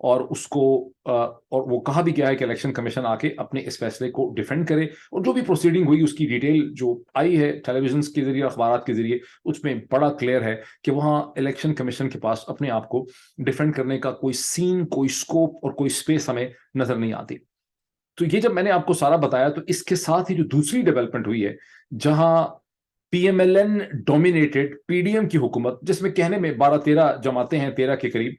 اور اس کو اور وہ کہا بھی گیا ہے کہ الیکشن کمیشن آ کے اپنے اس فیصلے کو ڈیفینڈ کرے, اور جو بھی پروسیڈنگ ہوئی اس کی ڈیٹیل جو آئی ہے ٹیلی ویژنس کے ذریعے, اخبارات کے ذریعے, اس میں بڑا کلیئر ہے کہ وہاں الیکشن کمیشن کے پاس اپنے آپ کو ڈیفینڈ کرنے کا کوئی سین, کوئی اسکوپ اور کوئی اسپیس ہمیں نظر نہیں آتی. تو یہ جب میں نے آپ کو سارا بتایا, تو اس کے ساتھ ہی جو دوسری ڈیولپمنٹ ہوئی ہے, جہاں P M L N dominated P D M کی حکومت, جس میں کہنے میں 12-13 جماعتیں ہیں, 13 کے قریب,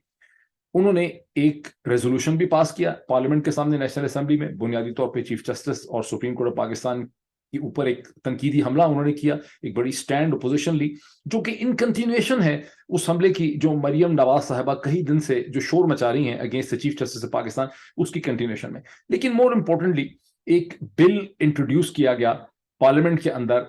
انہوں نے ایک ریزولوشن بھی پاس کیا پارلیمنٹ کے سامنے نیشنل اسمبلی میں. بنیادی طور پہ چیف جسٹس اور سپریم کورٹ آف پاکستان کے اوپر ایک تنقیدی حملہ انہوں نے کیا, ایک بڑی سٹینڈ اپوزیشن لی, جو کہ ان کنٹینیویشن ہے اس حملے کی جو مریم نواز صاحبہ کئی دن سے جو شور مچا رہی ہیں against chief justice of Pakistan, اس کی کنٹینیویشن میں. لیکن مور امپورٹنٹلی ایک بل انٹروڈیوس کیا گیا پارلیمنٹ کے اندر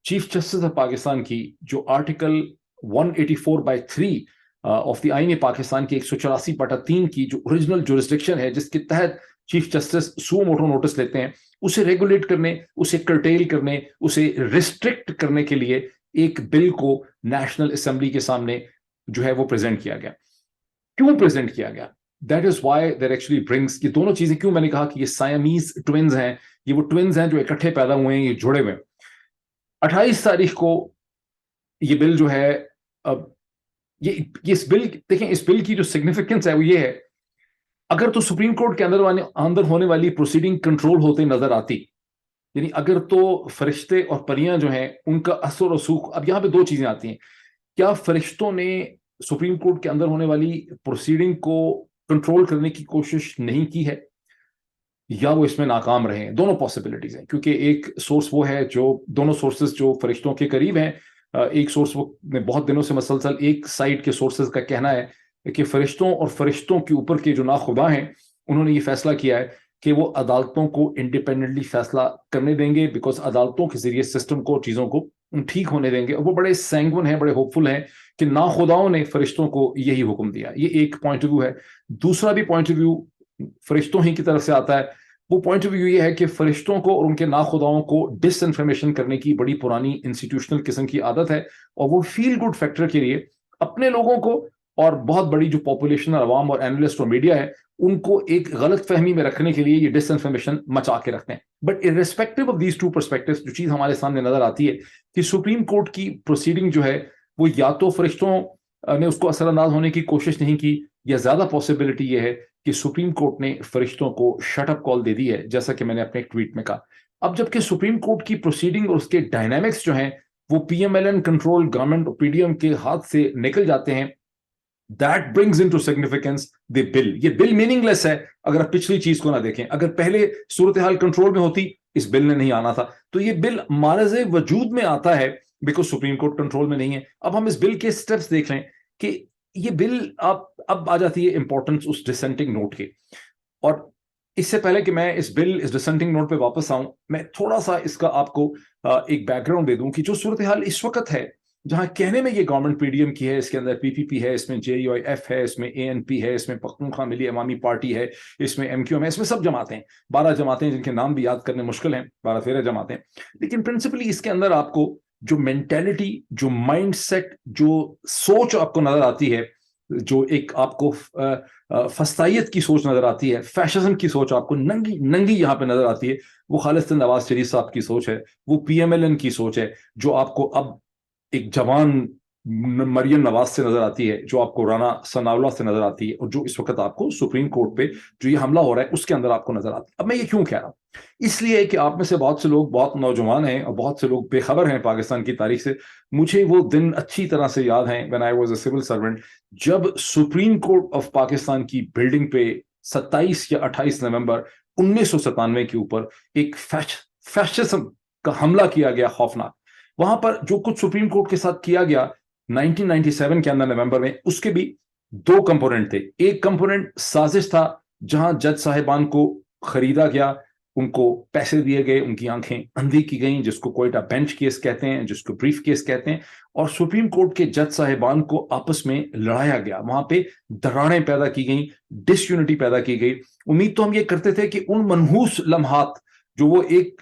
چیف جسٹس آف پاکستان کی, جو آرٹیکل 184/3 آف دی آئین پاکستان کی 184/3 کی جو اوریجنل جورسڈکشن ہے, جس کے تحت chief justice suo motu notice لیتے ہیں, اسے ریگولیٹ کرنے, اسے کرٹیل کرنے, اسے ریسٹرکٹ کرنے کے لیے ایک بل کو نیشنل اسمبلی کے سامنے جو ہے وہ پریزنٹ کیا گیا. کیوں پریزنٹ کیا گیا؟ That is why that actually brings, یہ دونوں چیزیں کیوں میں نے کہا کہ یہ سیامیز ٹوینز ہیں, یہ وہ ٹوینز ہیں جو اکٹھے پیدا ہوئے ہیں, یہ جڑے ہوئے ہیں. 28 تاریخ کو یہ بل جو ہے, یہ اس بل دیکھیں, اس بل کی جو سگنیفیکنس ہے وہ یہ ہے, اگر تو سپریم کورٹ کے اندر ہونے والی پروسیڈنگ کنٹرول ہوتے نظر آتی, یعنی اگر تو فرشتے اور پریاں جو ہیں ان کا اثر و رسوخ, اب یہاں پہ دو چیزیں آتی ہیں, کیا فرشتوں نے سپریم کورٹ کے اندر ہونے والی پروسیڈنگ کو کنٹرول کرنے کی کوشش نہیں کی ہے, یا وہ اس میں ناکام رہے ہیں؟ دونوں پاسبلٹیز ہیں, کیونکہ ایک سورس وہ ہے, جو دونوں سورسز جو فرشتوں کے قریب ہیں, ایک سورس وہ بہت دنوں سے مسلسل ایک سائڈ کے سورسز کا کہنا ہے کہ فرشتوں اور فرشتوں کے اوپر کے جو ناخدا ہیں, انہوں نے یہ فیصلہ کیا ہے کہ وہ عدالتوں کو انڈیپینڈنٹلی فیصلہ کرنے دیں گے, بیکاز عدالتوں کے ذریعے سسٹم کو, چیزوں کو ٹھیک ہونے دیں گے. اور وہ بڑے سینگون ہیں, بڑے ہوپ فل ہیں کہ ناخداؤں نے فرشتوں کو یہی حکم دیا. یہ ایک پوائنٹ آف ویو ہے. دوسرا بھی پوائنٹ آف ویو فرشتوں ہی کی طرف سے آتا ہے. وہ پوائنٹ آف ویو یہ ہے کہ فرشتوں کو اور ان کے ناخداؤں کو ڈس انفارمیشن کرنے کی بڑی پرانی انسٹیٹیوشنل قسم کی عادت ہے, اور وہ فیل گڈ فیکٹر کے لیے اپنے لوگوں کو اور بہت بڑی جو پاپولیشن اور عوام اور اینالسٹ اور میڈیا ہے ان کو ایک غلط فہمی میں رکھنے کے لیے یہ ڈس انفارمیشن مچا کے رکھتے ہیں. But irrespective of these two perspectives, جو چیز ہمارے سامنے نظر آتی ہے کہ سپریم کورٹ کی پروسیڈنگ جو ہے وہ یا تو فرشتوں نے اس کو اثر انداز ہونے کی کوشش نہیں کی, یا زیادہ پاسبلٹی یہ ہے کہ سپریم کورٹ نے فرشتوں کو شٹ اپ کال دے دی ہے, جیسا کہ میں نے اپنے ایک ٹویٹ میں کہا. اب جبکہ سپریم کورٹ کی پروسیڈنگ اور اس کے ڈائنامکس جو ہیں وہ P M L N control government اور پی ڈی ایم کے ہاتھ سے نکل جاتے ہیں, that brings into significance the bill. یہ بل میننگ لیس ہے اگر آپ پچھلی چیز کو نہ دیکھیں. اگر پہلے صورتحال کنٹرول میں ہوتی, اس بل نے نہیں آنا تھا. تو یہ بل معرض وجود میں آتا ہے بیکاز سپریم کورٹ کنٹرول میں نہیں ہے. اب ہم اس بل کے سٹیپس دیکھ لیں کہ یہ بل اب آ جاتی ہے امپورٹنس اس ڈسینٹنگ نوٹ کے. اور اس سے پہلے کہ میں اس ڈسینٹنگ نوٹ پہ واپس آؤں, میں تھوڑا سا اس کا آپ کو ایک بیک گراؤنڈ دے دوں کہ جو صورتحال اس وقت ہے, جہاں کہنے میں یہ گورنمنٹ پی ڈی ایم کی ہے, اس کے اندر پی پی پی ہے, اس میں جے یو آئی ایف ہے, اس میں اے این پی ہے, اس میں پختونخوا ملی عوامی پارٹی ہے, اس میں ایم کیو ایم ہے, اس میں سب جماعتیں, 12 جماعتیں جن کے نام بھی یاد کرنے مشکل ہیں, 12-13 جماعتیں. لیکن پرنسپلی اس کے اندر آپ کو جو مینٹیلٹی, جو مائنڈ سیٹ, جو سوچ آپ کو نظر آتی ہے, جو ایک آپ کو فسطائیت کی سوچ نظر آتی ہے, فیشزم کی سوچ آپ کو ننگی یہاں پہ نظر آتی ہے, وہ خالصتاً نواز شریف صاحب کی سوچ ہے, وہ پی ایم ایل این کی سوچ ہے, جو آپ کو اب ایک جوان مریم نواز سے نظر آتی ہے, جو آپ کو رانا ثناءاللہ سے نظر آتی ہے, اور جو اس وقت آپ کو سپریم کورٹ پہ جو یہ حملہ ہو رہا ہے اس کے اندر آپ کو نظر آتی ہے. اب میں یہ کیوں کہہ رہا ہوں؟ اس لیے کہ آپ میں سے بہت سے لوگ بہت نوجوان ہیں اور بہت سے لوگ بے خبر ہیں پاکستان کی تاریخ سے. مجھے وہ دن اچھی طرح سے یاد ہیں when I was a civil servant, جب سپریم کورٹ آف پاکستان کی بلڈنگ پہ 27 یا 28 نومبر 1997 کے اوپر ایک فیشزم کا حملہ کیا گیا, خوفناک. وہاں پر جو کچھ سپریم کورٹ کے ساتھ کیا گیا 1997 کے اندر نومبر میں, اس کے بھی 2 کمپوننٹ تھے. ایک کمپوننٹ سازش تھا, جہاں جج صاحبان کو خریدا گیا, ان کو پیسے دیے گئے, ان کی آنکھیں اندھی کی گئیں, جس کو کوئٹہ بینچ کیس کہتے ہیں, جس کو بریف کیس کہتے ہیں, اور سپریم کورٹ کے جج صاحبان کو آپس میں لڑایا گیا. وہاں پہ دراڑیں پیدا کی گئیں, ڈس یونٹی پیدا کی گئی. امید تو ہم یہ کرتے تھے کہ ان منحوس لمحات جو وہ ایک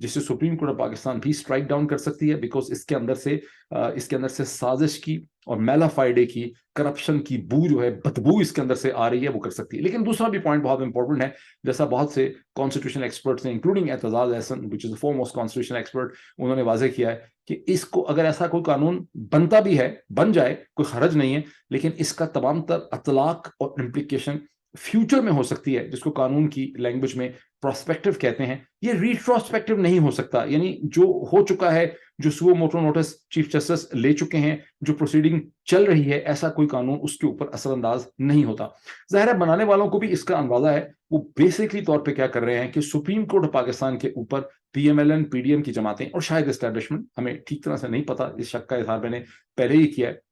جس سے سپریم کورٹ آف پاکستان بھی اسٹرائک ڈاؤن کر سکتی ہے، بیکاز اس کے اندر سے سازش کی اور میلا فائڈے کی، کرپشن کی بو جو ہے، بدبو اس کے اندر سے آ رہی ہے، وہ کر سکتی ہے. لیکن دوسرا بھی پوائنٹ بہت امپورٹنٹ ہے، جیسا بہت سے کانسٹیٹیوشن ایکسپرٹس نے including Aitzaz Ahsan which is the foremost constitutional expert، انہوں نے واضح کیا ہے کہ اس کو اگر ایسا کوئی قانون بنتا بھی ہے، بن جائے، کوئی حرج نہیں ہے، لیکن اس کا تمام تر اطلاق اور امپلیکیشن فیوچر میں ہو سکتی ہے، جس کو قانون کی لینگویج میں پراسپیکٹو کہتے ہیں. یہ ریٹروسپیکٹو نہیں ہو سکتا، یعنی جو ہو چکا ہے، جو suo motu notice chief justice لے چکے ہیں، جو پروسیڈنگ چل رہی ہے، ایسا کوئی قانون اس کے اوپر اثر انداز نہیں ہوتا. ظاہر ہے بنانے والوں کو بھی اس کا اندازہ ہے. وہ بیسکلی طور پہ کیا کر رہے ہیں کہ سپریم کورٹ آف پاکستان کے اوپر P M L N, P D M کی جماعتیں اور شاید اسٹیبلشمنٹ، ہمیں ٹھیک طرح سے نہیں پتا، اس شک کا اظہار میں نے پہلے ہی کیا ہے،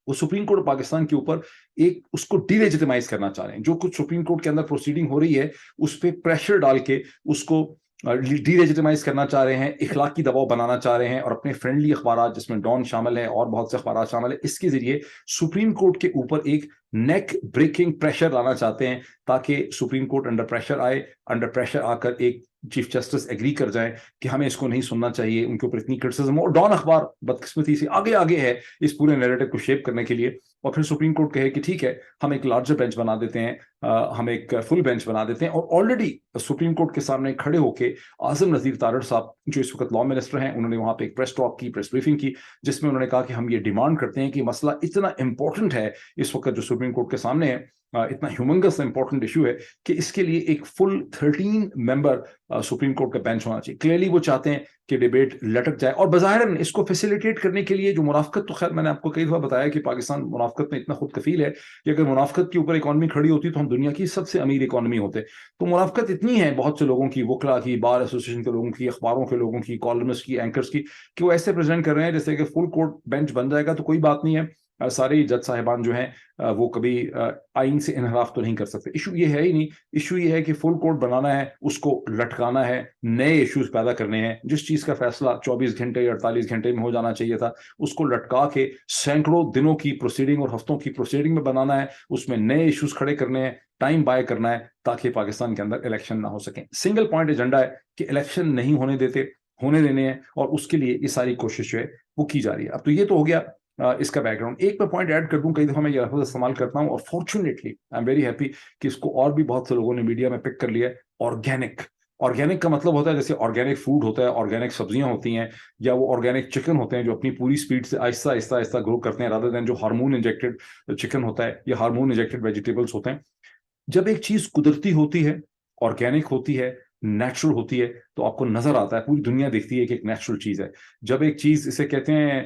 وہ سپریم کورٹ پاکستان کے اوپر ایک اس کو ڈی لیجیٹمائز کرنا چاہ رہے ہیں. جو کچھ سپریم کورٹ کے اندر پروسیڈنگ ہو رہی ہے اس پہ پریشر ڈال کے اس کو ڈی لیجیٹمائز کرنا چاہ رہے ہیں، اخلاقی دباؤ بنانا چاہ رہے ہیں، اور اپنے فرینڈلی اخبارات جس میں ڈان شامل ہے اور بہت سے اخبارات شامل ہیں، اس کے ذریعے سپریم کورٹ کے اوپر ایک نیک بریکنگ پریشر لانا چاہتے ہیں، تاکہ سپریم کورٹ انڈر پریشر آئے، انڈر پریشر آ کر ایک چیف جسٹس ایگری کر جائیں کہ ہمیں اس کو نہیں سننا چاہیے، ان کے اوپر اتنی کرٹیسزم ہو. اور ڈان اخبار بدقسمتی سے آگے ہے اس پورے نیریٹو کو شیپ کرنے کے لیے، اور پھر سپریم کورٹ کہے کہ ٹھیک ہے ہم ایک لارجر بینچ بنا دیتے ہیں، ہم ایک فل بینچ بنا دیتے ہیں. اور آلریڈی سپریم کورٹ کے سامنے کھڑے ہو کے اعظم نذیر تارڑ صاحب جو اس وقت لا منسٹر ہیں، انہوں نے وہاں پہ ایک پریس ٹاک کی، پریس بریفنگ کی، جس میں انہوں نے کہا کہ ہم یہ ڈیمانڈ کرتے ہیں کہ مسئلہ اتنا امپورٹنٹ ہے اس وقت جو سپریم کورٹ کے سامنے ہے، اتنا ہیومنگس امپورٹنٹ ایشو ہے کہ اس کے لیے ایک فل 13 ممبر سپریم کورٹ کا بینچ ہونا چاہیے. کلیئرلی وہ چاہتے ہیں کہ ڈیبیٹ لٹک جائے، اور بظاہر اس کو فیسیلیٹیٹ کرنے کے لیے جو منافقت، تو خیر میں نے آپ کو کئی دفعہ بتایا کہ پاکستان منافقت میں اتنا خود کفیل ہے کہ اگر منافقت کے اوپر اکانومی کھڑی ہوتی تو ہم دنیا کی سب سے امیر اکانومی ہوتے. تو منافقت اتنی ہے بہت سے لوگوں کی، وکلا کی، بار ایسوسیشن کے لوگوں کی، اخباروں کے لوگوں کی، کالمسٹ کی، اینکرز کی، کہ وہ ایسے پریزنٹ کر رہے ہیں جیسے کہ فل کورٹ بینچ بن جائے گا تو کوئی بات نہیں ہے، سارے جج صاحبان جو ہیں وہ کبھی آئین سے انحراف تو نہیں کر سکتے. ایشو یہ ہے ہی نہیں، ایشو یہ ہے کہ فل کورٹ بنانا ہے، اس کو لٹکانا ہے، نئے ایشوز پیدا کرنے ہیں. جس چیز کا فیصلہ 24 گھنٹے یا 48 گھنٹے میں ہو جانا چاہیے تھا، اس کو لٹکا کے سینکڑوں دنوں کی پروسیڈنگ اور ہفتوں کی پروسیڈنگ میں بنانا ہے، اس میں نئے ایشوز کھڑے کرنے ہیں، ٹائم بائی کرنا ہے، تاکہ پاکستان کے اندر الیکشن نہ ہو سکیں. سنگل پوائنٹ ایجنڈا ہے کہ الیکشن نہیں ہونے دینے ہیں، اور اس کے لیے یہ ساری کوشش جو ہے وہ کی جا رہی ہے. اب تو یہ تو ہو گیا اس کا بیک گراؤنڈ. ایک میں پوائنٹ ایڈ کر دوں، کئی دفعہ میں یہ لفظ استعمال کرتا ہوں، اور fortunately I am very happy کہ اس کو اور بھی بہت سے لوگوں نے میڈیا میں پک کر لیا ہے. آرگینک کا مطلب ہوتا ہے جیسے آرگینک فوڈ ہوتا ہے، آرگینک سبزیاں ہوتی ہیں، یا وہ آرگینک چکن ہوتے ہیں جو اپنی پوری سپیڈ سے آہستہ گرو کرتے ہیں، رادر دین جو ہارمون انجیکٹڈ چکن ہوتا ہے یا ہارمون انجیکٹڈ ویجیٹیبلس ہوتے ہیں. جب ایک چیز قدرتی ہوتی ہے، آرگینک ہوتی ہے، نیچرل ہوتی ہے، تو آپ کو نظر آتا ہے، پوری دنیا دیکھتی ہے کہ ایک نیچرل چیز ہے. جب ایک چیز، اسے کہتے ہیں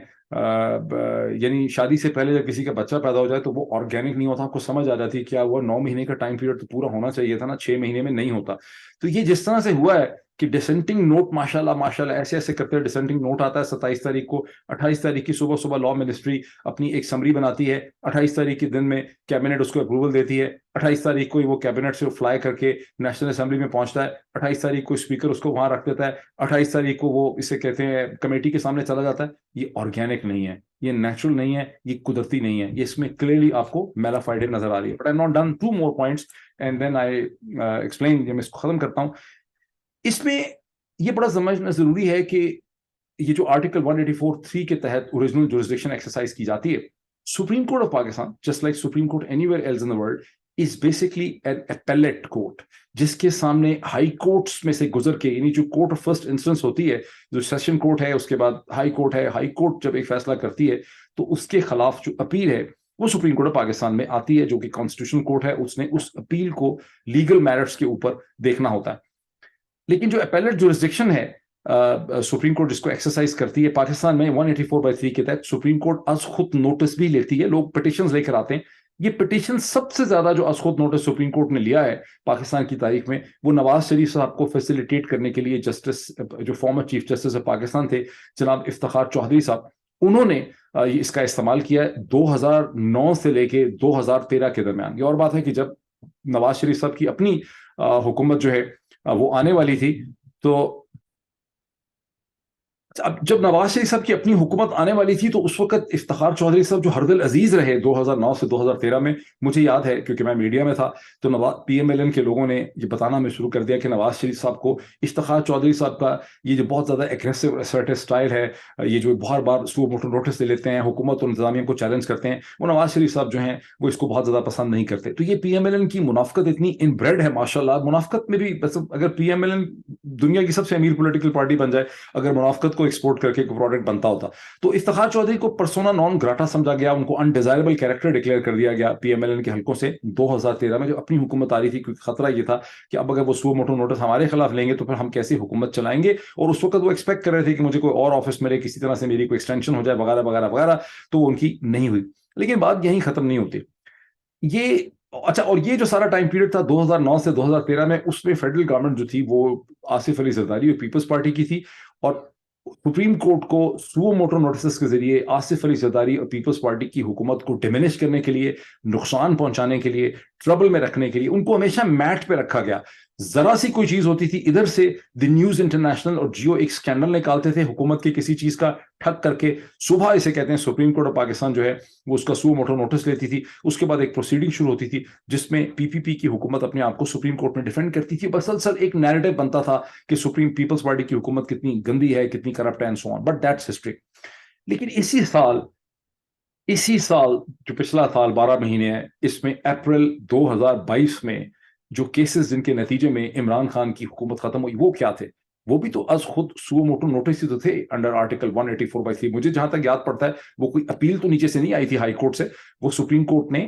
یعنی شادی سے پہلے جب کسی کا بچہ پیدا ہو جائے تو وہ آرگینک نہیں ہوتا، آپ کو سمجھ آ جاتی ہے کیا ہوا، 9 مہینے کا ٹائم پیریڈ تو پورا ہونا چاہیے تھا نا، 6 مہینے میں نہیں ہوتا. تو یہ جس طرح سے ہوا ہے کہ ڈسینٹنگ نوٹ ماشاءاللہ ایسے کرتے ہیں، ڈسینٹنگ نوٹ آتا ہے 27 تاریخ کو، 28 تاریخ کی صبح لا منسٹری اپنی ایک سمری بناتی ہے، 28 تاریخ کے دن میں کیبنٹ اس کو اپروول دیتی ہے، 28 تاریخ کو وہ کیبنٹ سے فلائی کر کے نیشنل اسمبلی میں پہنچتا ہے، 28 تاریخ کو اسپیکر اس کو وہاں رکھ دیتا ہے، 28 تاریخ کو وہ اسے کہتے ہیں کمیٹی کے سامنے چلا جاتا ہے. یہ آرگینک نہیں ہے، یہ نیچرل نہیں ہے، یہ قدرتی نہیں ہے. یہ اس میں کلیئرلی آپ کو میلا فائڈے نظر آ رہی ہے. But I not done 2 more points and then I explain. میں اس کو ختم کرتا ہوں. اس میں یہ بڑا سمجھنا ضروری ہے کہ یہ جو آرٹیکل 184(3) کے تحت اوریجنل جورسڈکشن ایکسرسائز کی جاتی ہے، supreme court of Pakistan just like supreme court anywhere else in the world is basically an appellate court, جس کے سامنے ہائی کورٹس میں سے گزر کے، یعنی جو کورٹ آف فرسٹ انسٹنس ہوتی ہے، جو سیشن کورٹ ہے، اس کے بعد ہائی کورٹ ہے، ہائی کورٹ جب ایک فیصلہ کرتی ہے تو اس کے خلاف جو اپیل ہے وہ سپریم کورٹ آف پاکستان میں آتی ہے، جو کہ کانسٹیٹیوشنل کورٹ ہے. اس نے اس اپیل کو لیگل میرٹس کے اوپر دیکھنا ہوتا ہے. لیکن جو اپیلیٹ جورسڈکشن ہے سپریم کورٹ جس کو ایکسرسائز کرتی ہے پاکستان میں 184(3) کے تحت، سپریم کورٹ از خود نوٹس بھی لیتی ہے. لوگ پٹیشنز لے کر آتے ہیں. یہ پٹیشن سب سے زیادہ جو از خود نوٹس سپریم کورٹ نے لیا ہے پاکستان کی تاریخ میں، وہ نواز شریف صاحب کو فیسیلیٹیٹ کرنے کے لیے جسٹس جو farmer chief justice of Pakistan تھے جناب افتخار چودھری صاحب، انہوں نے اس کا استعمال کیا ہے 2009 سے لے کے 2013 کے درمیان. یہ اور بات ہے کہ جب نواز شریف صاحب کی اپنی حکومت جو ہے وہ آنے والی تھی، تو اب جب نواز شریف صاحب کی اپنی حکومت آنے والی تھی تو اس وقت افتخار چودھری صاحب جو ہردل عزیز رہے 2009 سے 2013 میں، مجھے یاد ہے کیونکہ میں میڈیا میں تھا، تو پی ایم ایل این کے لوگوں نے یہ بتانا ہمیں شروع کر دیا کہ نواز شریف صاحب کو افتخار چودھری صاحب کا یہ جو بہت زیادہ ایگریسو اسرٹیو اسٹائل ہے، یہ جو بار بار سو موٹو نوٹس لے لیتے ہیں، حکومت اور انتظامیہ کو چیلنج کرتے ہیں، وہ نواز شریف صاحب جو ہیں وہ اس کو بہت زیادہ پسند نہیں کرتے. تو یہ پی ایم ایل این کی منافقت اتنی ان بریڈ ہے ماشاء اللہ. منافقت میں بھی اگر پی ایم ایل این دنیا کی سب سے امیر پولیٹیکل پارٹی بن جائے اگر منافقت کو ایکسپورٹ کر کے پروڈکٹ بنتا ہوتا، تو افتخار چودھری کو پرسونا نان گراٹا سمجھا گیا، ان کو انڈیزائربل کیریکٹر ڈکلیئر کر دیا گیا پی ایم ایل این کے حلقوں سے 2013 میں جو اپنی حکومت آ رہی تھی. کیونکہ خطرہ یہ تھا کہ اب اگر وہ سو موٹو نوٹس ہمارے خلاف لیں گے تو پھر ہم کیسی حکومت چلائیں گے. اور اس وقت وہ ایکسپیکٹ کر رہے تھے کہ مجھے کوئی اور آفس ملے، کسی طرح سے میری کوئی ایکسٹینشن ہو جائے وغیرہ وغیرہ وغیرہ. تو وہ ان کی نہیں ہوئی. لیکن بات یہیں ختم نہیں ہوتی. یہ اچھا، اور یہ جو سارا ٹائم پیریڈ تھا 2009 سے 2013 میں، اس میں فیڈرل گورنمنٹ جو تھی وہ آصف علی زرداری اور پیپلز پارٹی کی تھی. اور سپریم کورٹ کو سو موٹو نوٹسز کے ذریعے آصف علی زرداری اور پیپلز پارٹی کی حکومت کو ڈیمینش کرنے کے لیے، نقصان پہنچانے کے لیے، ٹربل میں رکھنے کے لیے ان کو ہمیشہ میٹ پہ رکھا گیا. ذرا سی کوئی چیز ہوتی تھی ادھر سے دی نیوز انٹرنیشنل اور جیو ایک اسکینڈل نکالتے تھے حکومت کے کسی چیز کا، ٹھک کر کے صبح اسے کہتے ہیں سپریم کورٹ آف پاکستان جو ہے وہ اس کا سو موٹو نوٹس لیتی تھی. اس کے بعد ایک پروسیڈنگ شروع ہوتی تھی جس میں پی پی پی کی حکومت اپنے آپ کو سپریم کورٹ میں ڈیفینڈ کرتی تھی. مسلسل ایک نیریٹو بنتا تھا کہ سپریم پیپلز پارٹی کی حکومت کتنی گندی ہے، کتنی کرپٹ ہے، so on. But that's history. لیکن اسی سال جو پچھلا سال 12 مہینے ہے، اس میں اپریل 2022 میں جو کیسز جن کے نتیجے میں عمران خان کی حکومت ختم ہوئی وہ کیا تھے؟ وہ بھی تو از خود سو موٹو نوٹس ہی تو تھے انڈر آرٹیکل 184/3. مجھے جہاں تک یاد پڑتا ہے وہ کوئی اپیل تو نیچے سے نہیں آئی تھی ہائی کورٹ سے، وہ سپریم کورٹ نے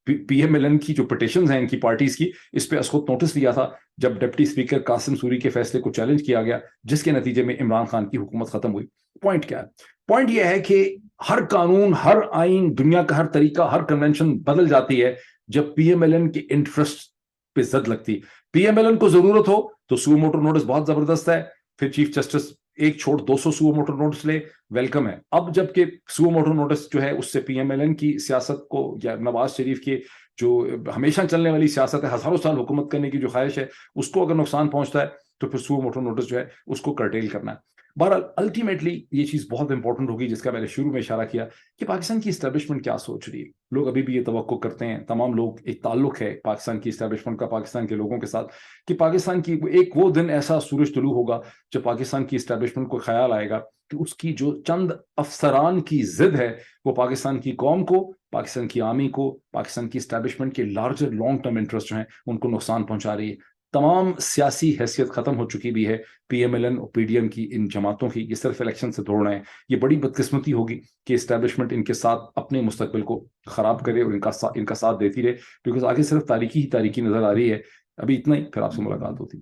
پی ایم ایل این کی جو پٹیشنز ہیں ان کی پارٹیز کی، اس پہ از خود نوٹس لیا تھا جب ڈپٹی اسپیکر قاسم سوری کے فیصلے کو چیلنج کیا گیا، جس کے نتیجے میں عمران خان کی حکومت ختم ہوئی. پوائنٹ کیا ہے؟ پوائنٹ یہ ہے کہ ہر قانون، ہر آئین، دنیا کا ہر طریقہ، ہر کنونشن بدل جاتی ہے جب پی ایم ایل این کے انٹرسٹ پہ زد لگتی. پی ایم ایل این کو ضرورت ہو تو سو موٹو نوٹس بہت زبردست ہے، پھر چیف جسٹس ایک چھوڑ 200 سو موٹو نوٹس لے، ویلکم ہے. اب جب کہ سو موٹو نوٹس جو ہے اس سے پی ایم ایل این کی سیاست کو، یا نواز شریف کی جو ہمیشہ چلنے والی سیاست ہے، ہزاروں سال حکومت کرنے کی جو خواہش ہے، اس کو اگر نقصان پہنچتا ہے تو پھر سو موٹو نوٹس جو ہے اس کو کرٹیل کرنا ہے. بہرحال الٹیمیٹلی یہ چیز بہت امپورٹنٹ ہوگی جس کا میں نے شروع میں اشارہ کیا کہ پاکستان کی اسٹیبلشمنٹ کیا سوچ رہی ہے. لوگ ابھی بھی یہ توقع کرتے ہیں، تمام لوگ، ایک تعلق ہے پاکستان کی اسٹیبلشمنٹ کا پاکستان کے لوگوں کے ساتھ کہ پاکستان کی ایک وہ دن ایسا سورج طلوع ہوگا جب پاکستان کی اسٹیبلشمنٹ کو خیال آئے گا کہ اس کی جو چند افسران کی ضد ہے وہ پاکستان کی قوم کو، پاکستان کی آرمی کو، پاکستان کی اسٹیبلشمنٹ کے لارجر لانگ ٹرم انٹرسٹ جو ہیں ان کو نقصان پہنچا رہی ہے. تمام سیاسی حیثیت ختم ہو چکی بھی ہے پی ایم ایل این اور پی ڈی ایم کی، ان جماعتوں کی. یہ صرف الیکشن سے دوڑ رہے ہیں. یہ بڑی بدقسمتی ہوگی کہ اسٹیبلشمنٹ ان کے ساتھ اپنے مستقبل کو خراب کرے اور ان کا ساتھ دیتی رہے، کیونکہ آگے صرف تاریکی ہی تاریکی نظر آ رہی ہے. ابھی اتنا ہی، پھر آپ سے ملاقات ہوتی.